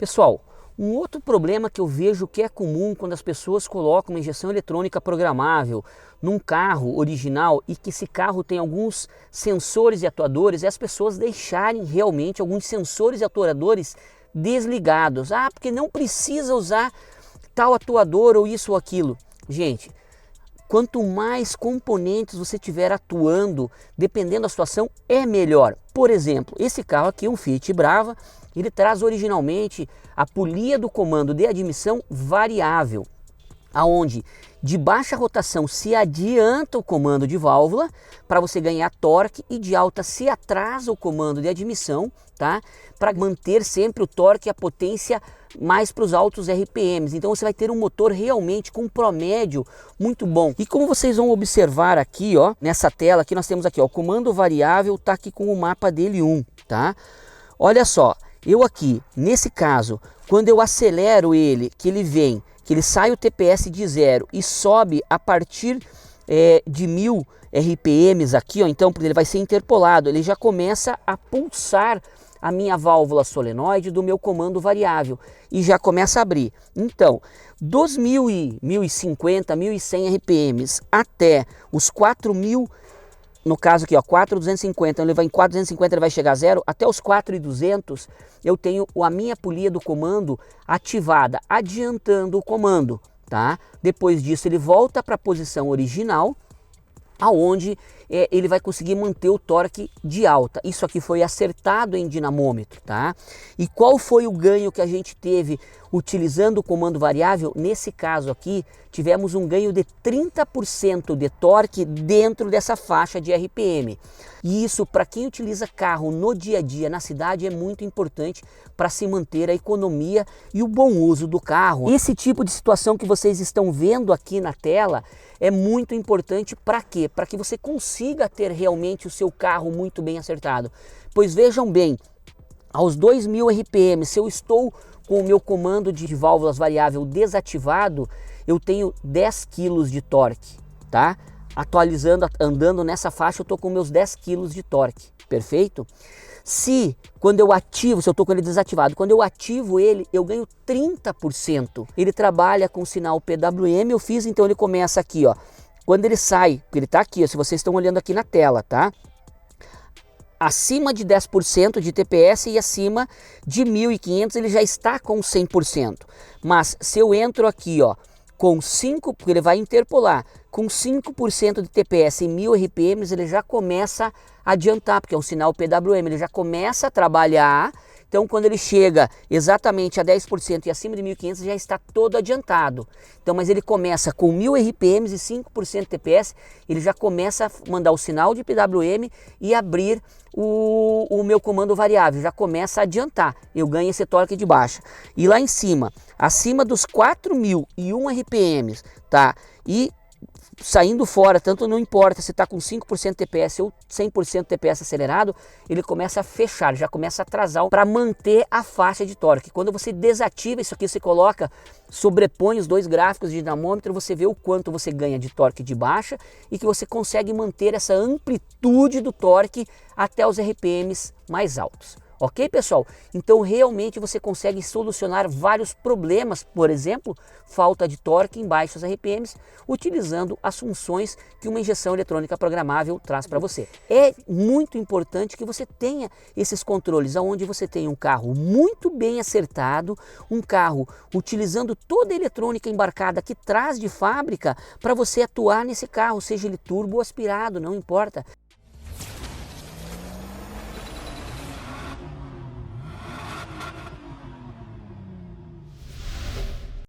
Pessoal, um outro problema que eu vejo que é comum quando as pessoas colocam uma injeção eletrônica programável num carro original e que esse carro tem alguns sensores e atuadores, é as pessoas deixarem realmente alguns sensores e atuadores desligados. Ah, porque não precisa usar tal atuador ou isso ou aquilo. Gente, quanto mais componentes você tiver atuando, dependendo da situação, é melhor. Por exemplo, esse carro aqui, um Fiat Brava, ele traz originalmente a polia do comando de admissão variável, aonde de baixa rotação se adianta o comando de válvula para você ganhar torque e de alta se atrasa o comando de admissão, tá? Para manter sempre o torque e a potência mais para os altos RPMs. Então você vai ter um motor realmente com um promédio muito bom. E como vocês vão observar aqui, ó, nessa tela aqui nós temos aqui, ó, o comando variável tá aqui com o mapa dele 1, tá? Olha só, eu aqui, nesse caso, quando eu acelero ele, que ele sai o TPS de 0 e sobe a partir de 1000 RPMs aqui, ó, então ele vai ser interpolado, ele já começa a pulsar a minha válvula solenoide do meu comando variável e já começa a abrir. Então, dos 1050, 1100 RPMs até os 4000, no caso aqui, ó, 4.250, ele vai em 4.250, ele vai chegar a 0, até os 4.200 eu tenho a minha polia do comando ativada, adiantando o comando, tá? Depois disso ele volta para a posição original, aonde ele vai conseguir manter o torque de alta. Isso aqui foi acertado em dinamômetro, tá? E qual foi o ganho que a gente teve utilizando o comando variável? Nesse caso aqui, tivemos um ganho de 30% de torque dentro dessa faixa de RPM. E isso, para quem utiliza carro no dia a dia, na cidade, é muito importante para se manter a economia e o bom uso do carro. Esse tipo de situação que vocês estão vendo aqui na tela é muito importante para quê? Para que você consiga ter realmente o seu carro muito bem acertado. Pois vejam bem, aos 2000 RPM, se eu estou com o meu comando de válvulas variável desativado, eu tenho 10 kg de torque, tá? Atualizando, andando nessa faixa, eu estou com meus 10 kg de torque, perfeito? Se quando eu ativo, se eu estou com ele desativado, quando eu ativo ele, eu ganho 30%. Ele trabalha com sinal PWM, eu fiz, então ele começa aqui, ó. Quando ele sai, ele está aqui, ó, se vocês estão olhando aqui na tela, tá? Acima de 10% de TPS e acima de 1500 ele já está com 100%. Mas se eu entro aqui, ó, com 5, porque ele vai interpolar, com 5% de TPS em 1000 RPMs, ele já começa a adiantar, porque é um sinal PWM, ele já começa a trabalhar. Então, quando ele chega exatamente a 10% e acima de 1500, já está todo adiantado. Então, mas ele começa com 1000 RPMs e 5% de TPS, ele já começa a mandar o sinal de PWM e abrir o meu comando variável, já começa a adiantar. Eu ganho esse torque de baixa. E lá em cima, acima dos 4001 RPMs, tá? E saindo fora, tanto não importa se está com 5% TPS ou 100% TPS acelerado, ele começa a fechar, já começa a atrasar para manter a faixa de torque. Quando você desativa isso aqui, você coloca, sobrepõe os dois gráficos de dinamômetro, você vê o quanto você ganha de torque de baixa e que você consegue manter essa amplitude do torque até os RPMs mais altos. Ok, pessoal? Então realmente você consegue solucionar vários problemas, por exemplo, falta de torque em baixos RPMs, utilizando as funções que uma injeção eletrônica programável traz para você. É muito importante que você tenha esses controles, onde você tem um carro muito bem acertado, um carro utilizando toda a eletrônica embarcada que traz de fábrica para você atuar nesse carro, seja ele turbo ou aspirado, não importa.